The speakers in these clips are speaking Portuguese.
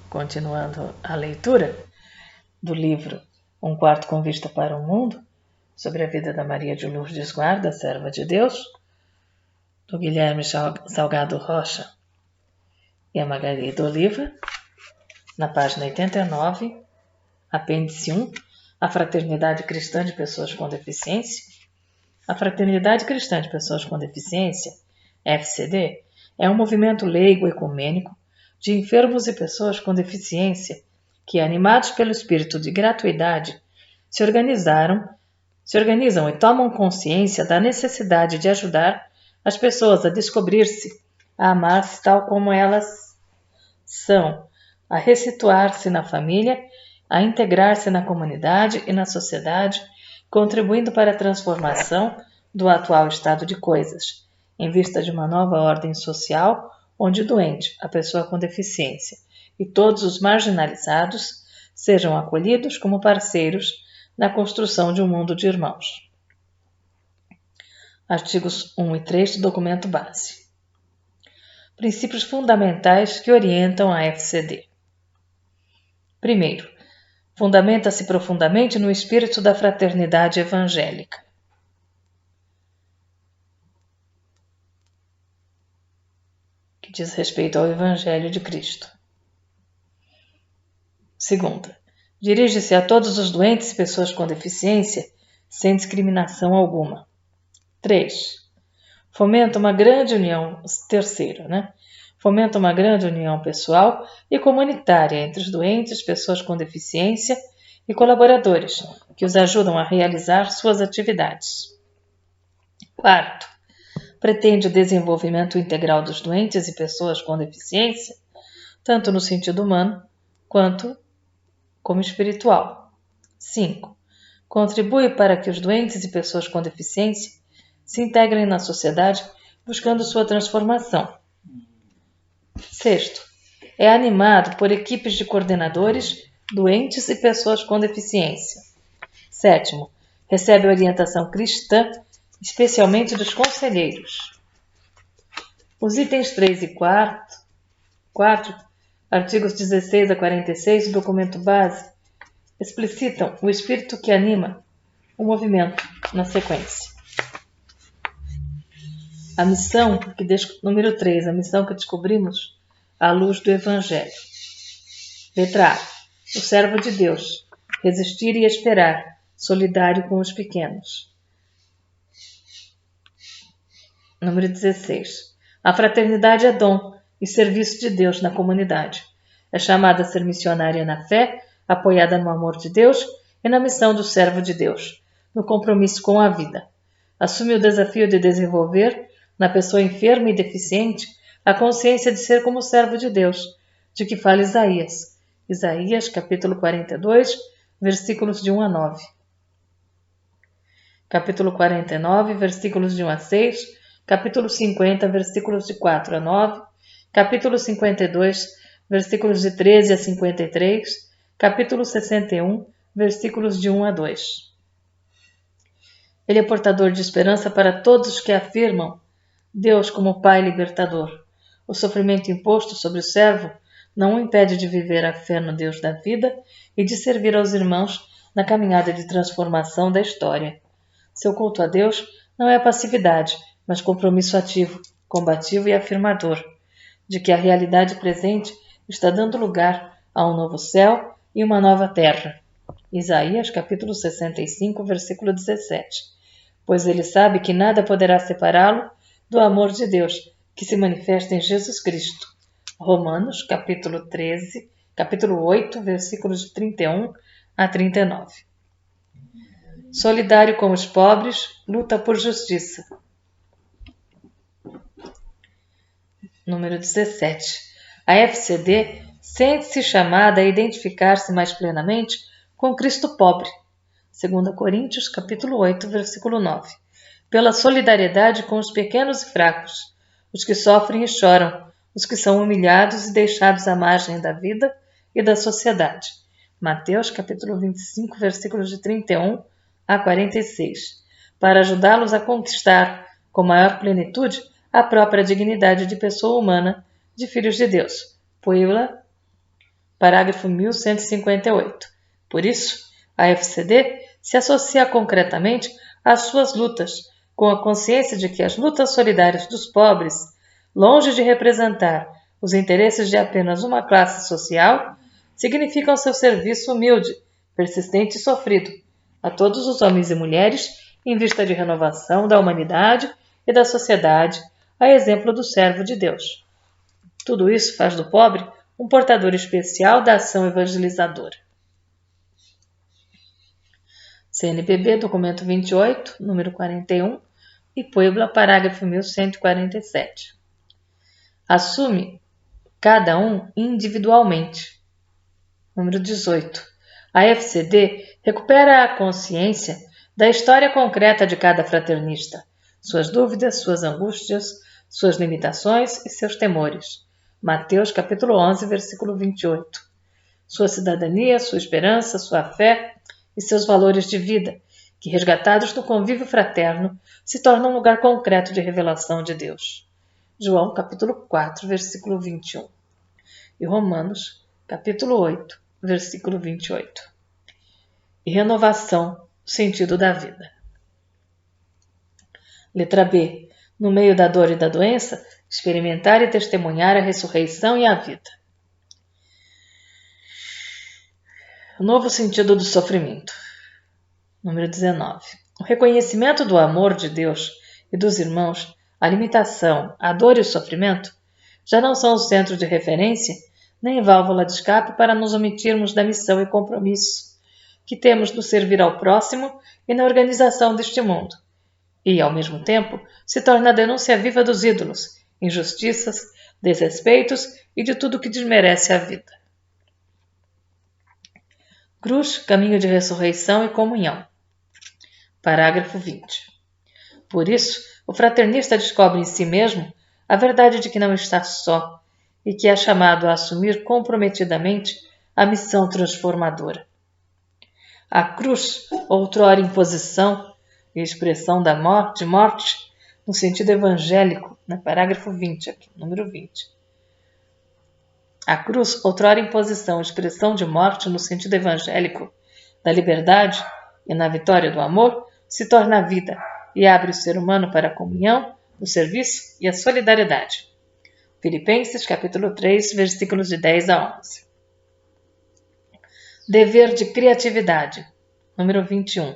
continuando a leitura do livro Um Quarto com Vista para o Mundo, sobre a vida da Maria de Lourdes Guarda, serva de Deus, do Guilherme Salgado Rocha e a Margarida Oliva, na página 89, apêndice 1, a Fraternidade Cristã de Pessoas com Deficiência. A Fraternidade Cristã de Pessoas com Deficiência, FCD, é um movimento leigo ecumênico de enfermos e pessoas com deficiência que, animados pelo espírito de gratuidade, se organizam e tomam consciência da necessidade de ajudar as pessoas a descobrir-se, a amar-se tal como elas são, a ressituar-se na família, a integrar-se na comunidade e na sociedade, contribuindo para a transformação do atual estado de coisas, em vista de uma nova ordem social onde o doente, a pessoa com deficiência e todos os marginalizados sejam acolhidos como parceiros na construção de um mundo de irmãos. Artigos 1 e 3 do documento base. Princípios fundamentais que orientam a FCD. Primeiro, fundamenta-se profundamente no espírito da fraternidade evangélica. Que diz respeito ao Evangelho de Cristo. Segunda, dirige-se a todos os doentes e pessoas com deficiência, sem discriminação alguma. 3. Fomenta uma grande união, fomenta uma grande união pessoal e comunitária entre os doentes, pessoas com deficiência e colaboradores, que os ajudam a realizar suas atividades. Quarto, pretende o desenvolvimento integral dos doentes e pessoas com deficiência, tanto no sentido humano quanto como espiritual. 5. Contribui para que os doentes e pessoas com deficiência se integrem na sociedade buscando sua transformação. 6. É animado por equipes de coordenadores, doentes e pessoas com deficiência. 7. Recebe orientação cristã, especialmente dos conselheiros. Os itens 3 e 4, artigos 16 a 46 do documento base, explicitam o espírito que anima o movimento na sequência. A missão número 3, a missão que descobrimos à luz do Evangelho. Letra A. O servo de Deus, resistir e esperar, solidário com os pequenos. Número 16. A fraternidade é dom e serviço de Deus na comunidade. É chamada a ser missionária na fé, apoiada no amor de Deus e na missão do servo de Deus, no compromisso com a vida. Assume o desafio de desenvolver, na pessoa enferma e deficiente, a consciência de ser como servo de Deus, de que fala Isaías. Isaías, capítulo 42, versículos de 1 a 9. Capítulo 49, versículos de 1 a 6. Capítulo 50, versículos de 4 a 9. Capítulo 52, versículos de 13 a 53. Capítulo 61, versículos de 1 a 2. Ele é portador de esperança para todos os que afirmam Deus como Pai libertador. O sofrimento imposto sobre o servo não o impede de viver a fé no Deus da vida e de servir aos irmãos na caminhada de transformação da história. Seu culto a Deus não é passividade, mas compromisso ativo, combativo e afirmador, de que a realidade presente está dando lugar a um novo céu e uma nova terra. Isaías, capítulo 65, versículo 17. Pois ele sabe que nada poderá separá-lo do amor de Deus, que se manifesta em Jesus Cristo. Romanos, capítulo 8, versículos de 31 a 39. Solidário com os pobres, luta por justiça. Número 17. A FCD sente-se chamada a identificar-se mais plenamente com Cristo pobre. 2 Coríntios, capítulo 8, versículo 9. Pela solidariedade com os pequenos e fracos, os que sofrem e choram, os que são humilhados e deixados à margem da vida e da sociedade. Mateus, capítulo 25, versículos de 31 a 46. Para ajudá-los a conquistar, com maior plenitude, a própria dignidade de pessoa humana, de filhos de Deus. Puebla, parágrafo 1158. Por isso, a FCD se associa concretamente às suas lutas, com a consciência de que as lutas solidárias dos pobres, longe de representar os interesses de apenas uma classe social, significam seu serviço humilde, persistente e sofrido a todos os homens e mulheres em vista de renovação da humanidade e da sociedade, a exemplo do servo de Deus. Tudo isso faz do pobre um portador especial da ação evangelizadora. CNBB, documento 28, número 41, e Puebla, parágrafo 1147. Assume cada um individualmente. Número 18. A FCD recupera a consciência da história concreta de cada fraternista, suas dúvidas, suas angústias, suas limitações e seus temores. Mateus capítulo 11, versículo 28. Sua cidadania, sua esperança, sua fé e seus valores de vida, que resgatados no convívio fraterno, se tornam um lugar concreto de revelação de Deus. João capítulo 4, versículo 21. E Romanos capítulo 8, versículo 28. E renovação, sentido da vida. Letra B. No meio da dor e da doença, experimentar e testemunhar a ressurreição e a vida. O novo sentido do sofrimento. Número 19. O reconhecimento do amor de Deus e dos irmãos, a limitação, a dor e o sofrimento, já não são o centro de referência nem válvula de escape para nos omitirmos da missão e compromisso que temos no servir ao próximo e na organização deste mundo. E, ao mesmo tempo, se torna a denúncia viva dos ídolos, injustiças, desrespeitos e de tudo que desmerece a vida. Cruz, caminho de ressurreição e comunhão. Parágrafo 20. Por isso, o fraternista descobre em si mesmo a verdade de que não está só e que é chamado a assumir comprometidamente a missão transformadora. A cruz, outrora imposição e expressão da morte, no sentido evangélico, no parágrafo 20, aqui, número 20. A cruz, outrora imposição, expressão de morte no sentido evangélico, da liberdade e na vitória do amor, se torna a vida e abre o ser humano para a comunhão, o serviço e a solidariedade. Filipenses, capítulo 3, versículos de 10 a 11. Dever de criatividade. Número 21.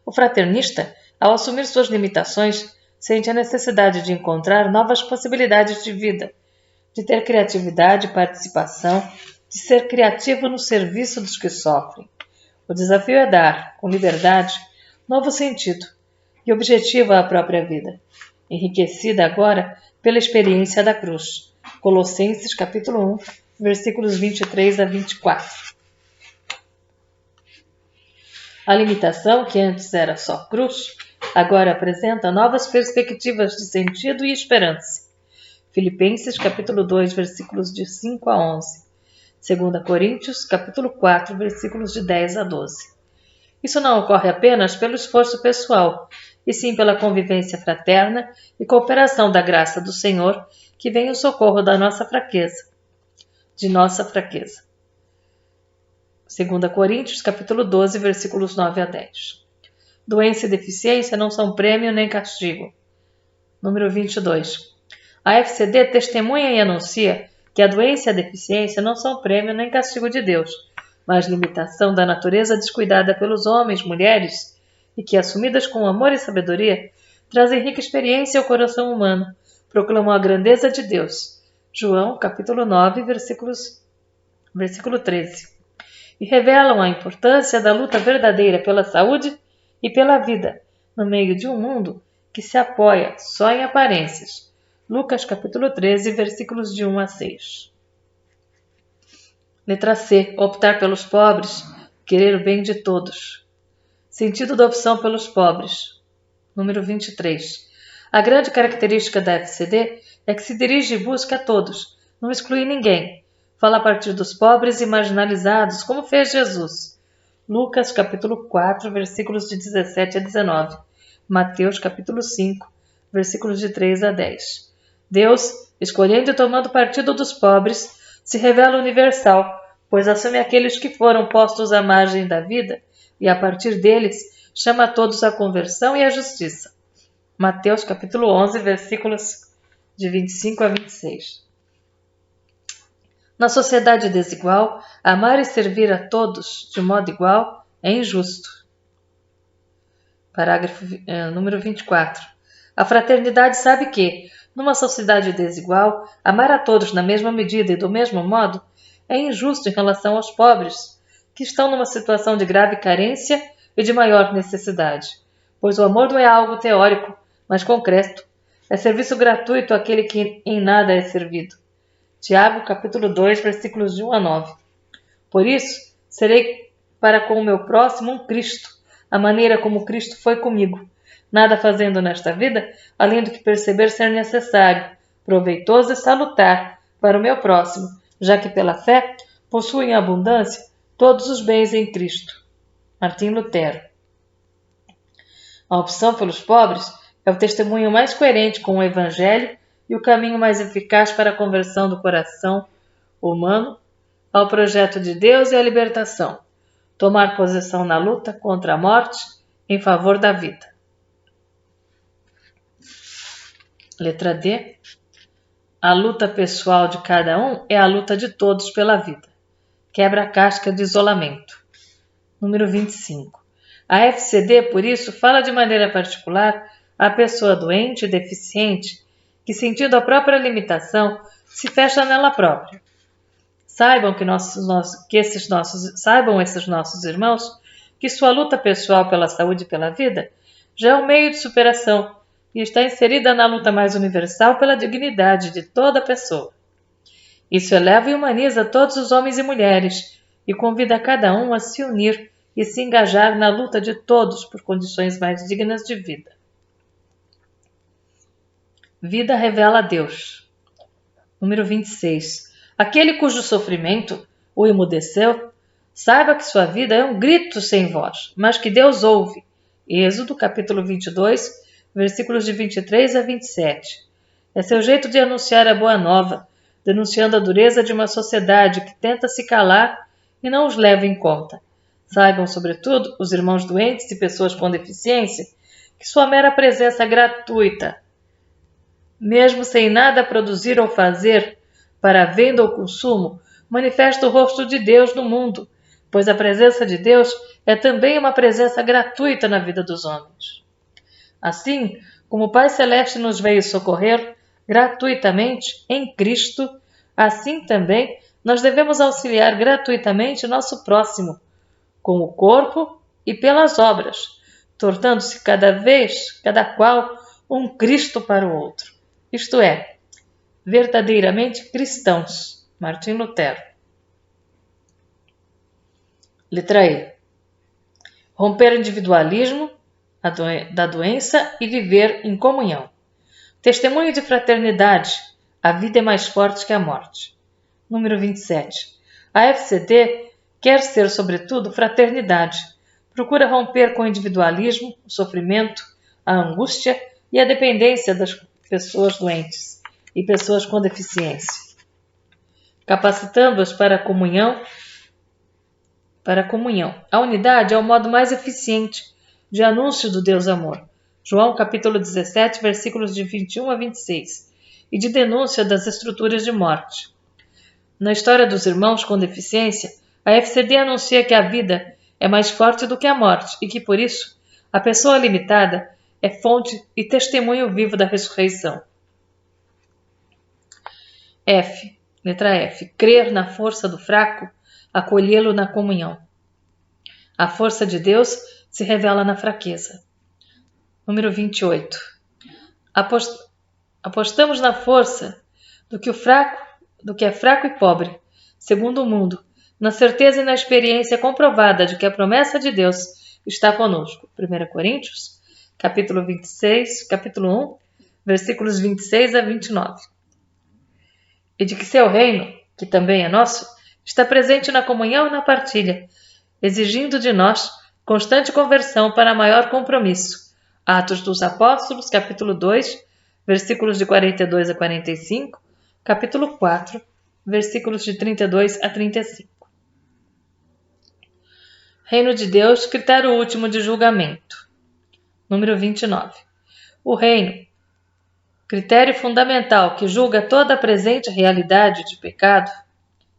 O fraternista, ao assumir suas limitações, sente a necessidade de encontrar novas possibilidades de vida, de ter criatividade e participação, de ser criativo no serviço dos que sofrem. O desafio é dar, com liberdade, novo sentido e objetivo à própria vida, enriquecida agora pela experiência da cruz. Colossenses capítulo 1, versículos 23 a 24. A limitação, que antes era só cruz, agora apresenta novas perspectivas de sentido e esperança. Filipenses capítulo 2, versículos de 5 a 11. 2 Coríntios capítulo 4, versículos de 10 a 12. Isso não ocorre apenas pelo esforço pessoal, e sim pela convivência fraterna e cooperação da graça do Senhor, que vem em socorro da nossa fraqueza, de nossa fraqueza. 2 Coríntios, capítulo 12, versículos 9 a 10. Doença e deficiência não são prêmio nem castigo. Número 22. A FCD testemunha e anuncia que a doença e a deficiência não são prêmio nem castigo de Deus, mas limitação da natureza descuidada pelos homens, mulheres, e que, assumidas com amor e sabedoria, trazem rica experiência ao coração humano, proclamam a grandeza de Deus. João, capítulo 9, versículo 13. E revelam a importância da luta verdadeira pela saúde e pela vida, no meio de um mundo que se apoia só em aparências. Lucas capítulo 13, versículos de 1 a 6. Letra C. Optar pelos pobres, querer o bem de todos. Sentido da opção pelos pobres. Número 23. A grande característica da FCD é que se dirige e busca a todos, não exclui ninguém. Fala a partir dos pobres e marginalizados, como fez Jesus. Lucas, capítulo 4, versículos de 17 a 19. Mateus, capítulo 5, versículos de 3 a 10. Deus, escolhendo e tomando partido dos pobres, se revela universal, pois assume aqueles que foram postos à margem da vida e, a partir deles, chama todos à conversão e à justiça. Mateus capítulo 11, versículos de 25 a 26. Na sociedade desigual, amar e servir a todos de modo igual é injusto. Parágrafo número 24. A fraternidade sabe que, numa sociedade desigual, amar a todos na mesma medida e do mesmo modo é injusto em relação aos pobres, que estão numa situação de grave carência e de maior necessidade, pois o amor não é algo teórico, mas concreto. É serviço gratuito àquele que em nada é servido. Tiago, capítulo 2, versículos de 1 a 9. Por isso, serei para com o meu próximo um Cristo, a maneira como Cristo foi comigo, nada fazendo nesta vida, além do que perceber ser necessário, proveitoso e salutar para o meu próximo, já que pela fé possuo em abundância todos os bens em Cristo. Martim Lutero. A opção pelos pobres é o testemunho mais coerente com o Evangelho e o caminho mais eficaz para a conversão do coração humano ao projeto de Deus e à libertação. Tomar posição na luta contra a morte em favor da vida. Letra D. A luta pessoal de cada um é a luta de todos pela vida. Quebra a casca de isolamento. Número 25. A FCD, por isso, fala de maneira particular à pessoa doente e deficiente que, sentindo a própria limitação, se fecha nela própria. Saibam esses nossos irmãos que sua luta pessoal pela saúde e pela vida já é um meio de superação e está inserida na luta mais universal pela dignidade de toda pessoa. Isso eleva e humaniza todos os homens e mulheres e convida cada um a se unir e se engajar na luta de todos por condições mais dignas de vida. Vida revela a Deus. Número 26. Aquele cujo sofrimento o emudeceu, saiba que sua vida é um grito sem voz, mas que Deus ouve. Êxodo, capítulo 22, versículos de 23 a 27. É seu jeito de anunciar a boa nova, denunciando a dureza de uma sociedade que tenta se calar e não os leva em conta. Saibam, sobretudo, os irmãos doentes e pessoas com deficiência, que sua mera presença gratuita, mesmo sem nada produzir ou fazer para a venda ou consumo, manifesta o rosto de Deus no mundo, pois a presença de Deus é também uma presença gratuita na vida dos homens. Assim, como o Pai Celeste nos veio socorrer gratuitamente em Cristo, assim também nós devemos auxiliar gratuitamente nosso próximo, com o corpo e pelas obras, tornando-se cada qual um Cristo para o outro. Isto é, verdadeiramente cristãos. Martim Lutero. Letra E. Romper o individualismo da doença e viver em comunhão. Testemunho de fraternidade. A vida é mais forte que a morte. Número 27. A FCD quer ser, sobretudo, fraternidade. Procura romper com o individualismo, o sofrimento, a angústia e a dependência das pessoas doentes e pessoas com deficiência, capacitando-as para a comunhão. A unidade é o modo mais eficiente de anúncio do Deus Amor. João capítulo 17, versículos de 21 a 26, e de denúncia das estruturas de morte. Na história dos irmãos com deficiência, a FCD anuncia que a vida é mais forte do que a morte e que, por isso, a pessoa limitada é fonte e testemunho vivo da ressurreição. Letra F. Crer na força do fraco, acolhê-lo na comunhão. A força de Deus se revela na fraqueza. Número 28. Apostamos na força do que é fraco e pobre, segundo o mundo, na certeza e na experiência comprovada de que a promessa de Deus está conosco. 1 Coríntios, capítulo 26, capítulo 1, versículos 26 a 29. E de que seu reino, que também é nosso, está presente na comunhão e na partilha, exigindo de nós constante conversão para maior compromisso. Atos dos Apóstolos, capítulo 2, versículos de 42 a 45, capítulo 4, versículos de 32 a 35. Reino de Deus, critério último de julgamento. Número 29. O reino, critério fundamental que julga toda a presente realidade de pecado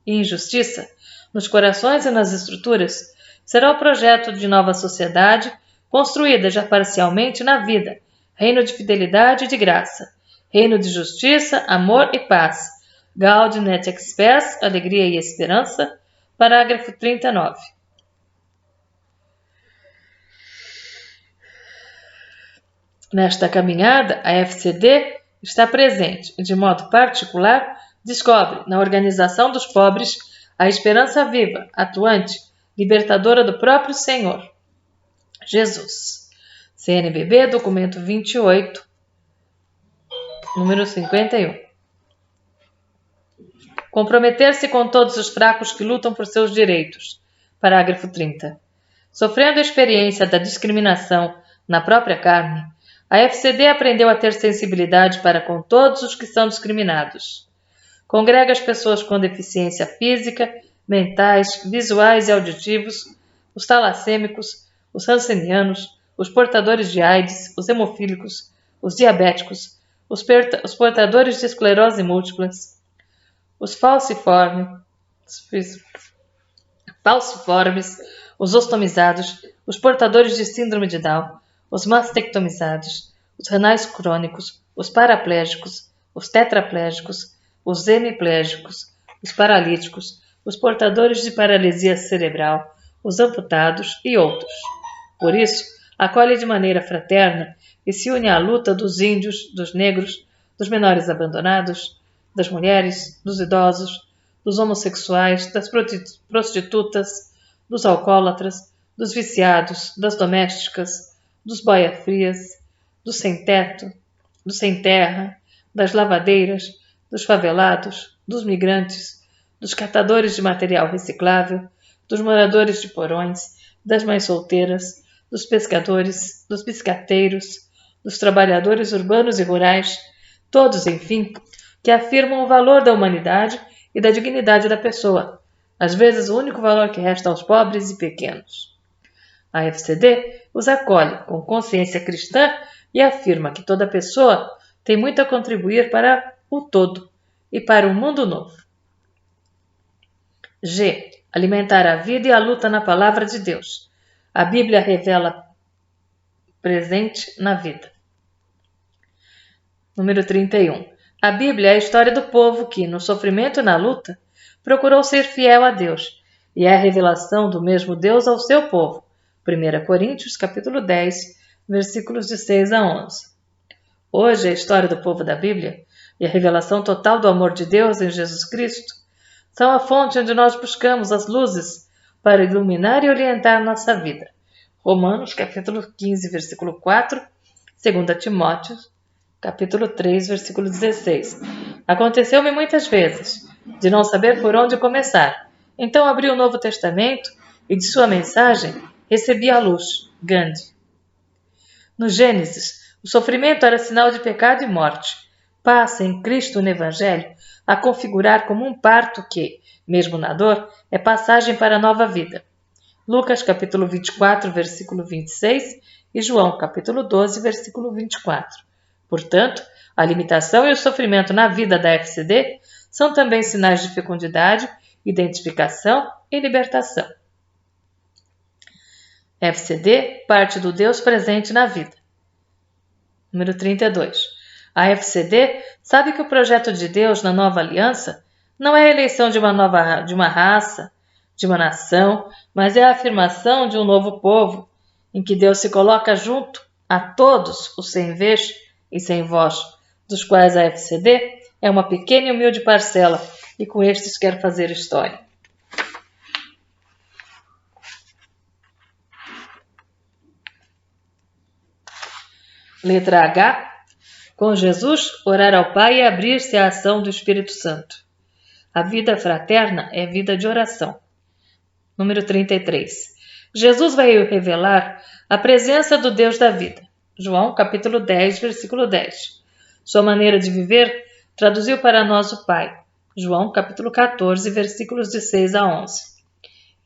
e injustiça nos corações e nas estruturas, será o projeto de nova sociedade construída já parcialmente na vida, reino de fidelidade e de graça, reino de justiça, amor e paz, Gaudium et Spes, alegria e esperança, parágrafo 39. Nesta caminhada, a FCD está presente, de modo particular, descobre na organização dos pobres a esperança viva, atuante, libertadora do próprio Senhor, Jesus. CNBB, documento 28, número 51. Comprometer-se com todos os fracos que lutam por seus direitos. Parágrafo 30. Sofrendo a experiência da discriminação na própria carne, a FCD aprendeu a ter sensibilidade para com todos os que são discriminados. Congrega as pessoas com deficiência física, mentais, visuais e auditivos, os talassêmicos, os hanseníanos, os portadores de AIDS, os hemofílicos, os diabéticos, os portadores de esclerose múltipla, os falciformes, os ostomizados, os portadores de síndrome de Down, os mastectomizados, os renais crônicos, os paraplégicos, os tetraplégicos, os hemiplégicos, os paralíticos, os portadores de paralisia cerebral, os amputados e outros. Por isso, acolhe de maneira fraterna e se une à luta dos índios, dos negros, dos menores abandonados, das mulheres, dos idosos, dos homossexuais, das prostitutas, dos alcoólatras, dos viciados, das domésticas, dos boia-frias, dos sem-teto, dos sem-terra, das lavadeiras, dos favelados, dos migrantes, dos catadores de material reciclável, dos moradores de porões, das mães solteiras, dos pescadores, dos biscateiros, dos trabalhadores urbanos e rurais, todos, enfim, que afirmam o valor da humanidade e da dignidade da pessoa, às vezes o único valor que resta aos pobres e pequenos. A FCD os acolhe com consciência cristã e afirma que toda pessoa tem muito a contribuir para o todo e para um mundo novo. G. Alimentar a vida e a luta na palavra de Deus. A Bíblia revela presente na vida. Número 31. A Bíblia é a história do povo que, no sofrimento e na luta, procurou ser fiel a Deus, e é a revelação do mesmo Deus ao seu povo. 1 Coríntios, capítulo 10, versículos de 6 a 11. Hoje, a história do povo da Bíblia e a revelação total do amor de Deus em Jesus Cristo são a fonte onde nós buscamos as luzes para iluminar e orientar nossa vida. Romanos, capítulo 15, versículo 4, 2 Timóteo, capítulo 3, versículo 16. Aconteceu-me muitas vezes de não saber por onde começar. Então abri o Novo Testamento e de sua mensagem recebi a luz. Gandhi. No Gênesis, o sofrimento era sinal de pecado e morte. Passa em Cristo no Evangelho a configurar como um parto que, mesmo na dor, é passagem para a nova vida. Lucas capítulo 24, versículo 26 e João capítulo 12, versículo 24. Portanto, a limitação e o sofrimento na vida da FCD são também sinais de fecundidade, identificação e libertação. FCD parte do Deus presente na vida. Número 32. A FCD sabe que o projeto de Deus na nova aliança não é a eleição de uma raça, de uma nação, mas é a afirmação de um novo povo, em que Deus se coloca junto a todos os sem vez e sem voz, dos quais a FCD é uma pequena e humilde parcela, e com estes quer fazer história. Letra H. Com Jesus, orar ao Pai e abrir-se à ação do Espírito Santo. A vida fraterna é vida de oração. Número 33. Jesus vai revelar a presença do Deus da vida. João, capítulo 10, versículo 10. Sua maneira de viver traduziu para nós o Pai. João, capítulo 14, versículos de 6 a 11.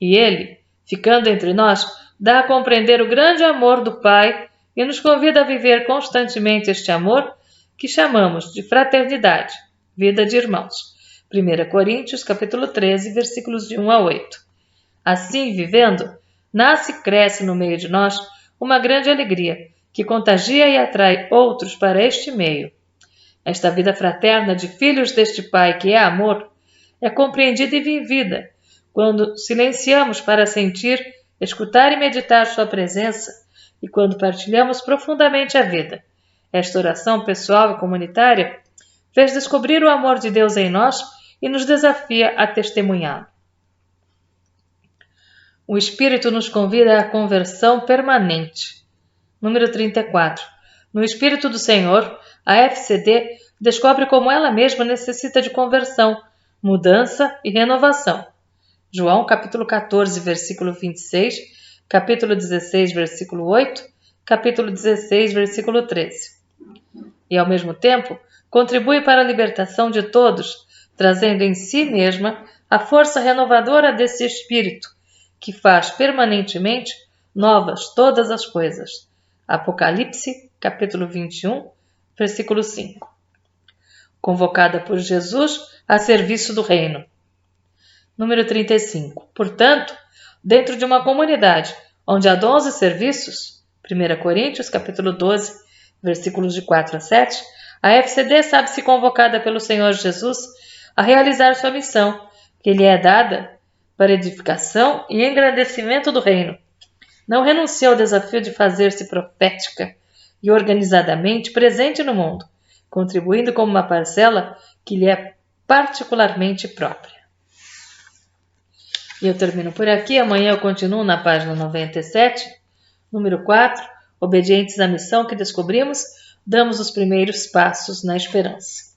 E ele, ficando entre nós, dá a compreender o grande amor do Pai e nos convida a viver constantemente este amor que chamamos de fraternidade, vida de irmãos. 1 Coríntios, capítulo 13, versículos de 1 a 8. Assim, vivendo, nasce e cresce no meio de nós uma grande alegria, que contagia e atrai outros para este meio. Esta vida fraterna de filhos deste Pai que é amor, é compreendida e vivida quando silenciamos para sentir, escutar e meditar sua presença e quando partilhamos profundamente a vida. Esta oração pessoal e comunitária fez descobrir o amor de Deus em nós e nos desafia a testemunhá-lo. O Espírito nos convida à conversão permanente. Número 34. No Espírito do Senhor, a FCD descobre como ela mesma necessita de conversão, mudança e renovação. João, capítulo 14, versículo 26, capítulo 16, versículo 8, capítulo 16, versículo 13. E, ao mesmo tempo, contribui para a libertação de todos, trazendo em si mesma a força renovadora desse Espírito, que faz permanentemente novas todas as coisas. Apocalipse, capítulo 21, versículo 5. Convocada por Jesus a serviço do reino. Número 35. Portanto, dentro de uma comunidade onde há 12 serviços, 1 Coríntios, capítulo 12, versículos de 4 a 7, a FCD sabe-se convocada pelo Senhor Jesus a realizar sua missão, que lhe é dada para edificação e engrandecimento do reino. Não renuncia ao desafio de fazer-se profética e organizadamente presente no mundo, contribuindo como uma parcela que lhe é particularmente própria. E eu termino por aqui, amanhã eu continuo na página 97, número 4, obedientes à missão que descobrimos, damos os primeiros passos na esperança.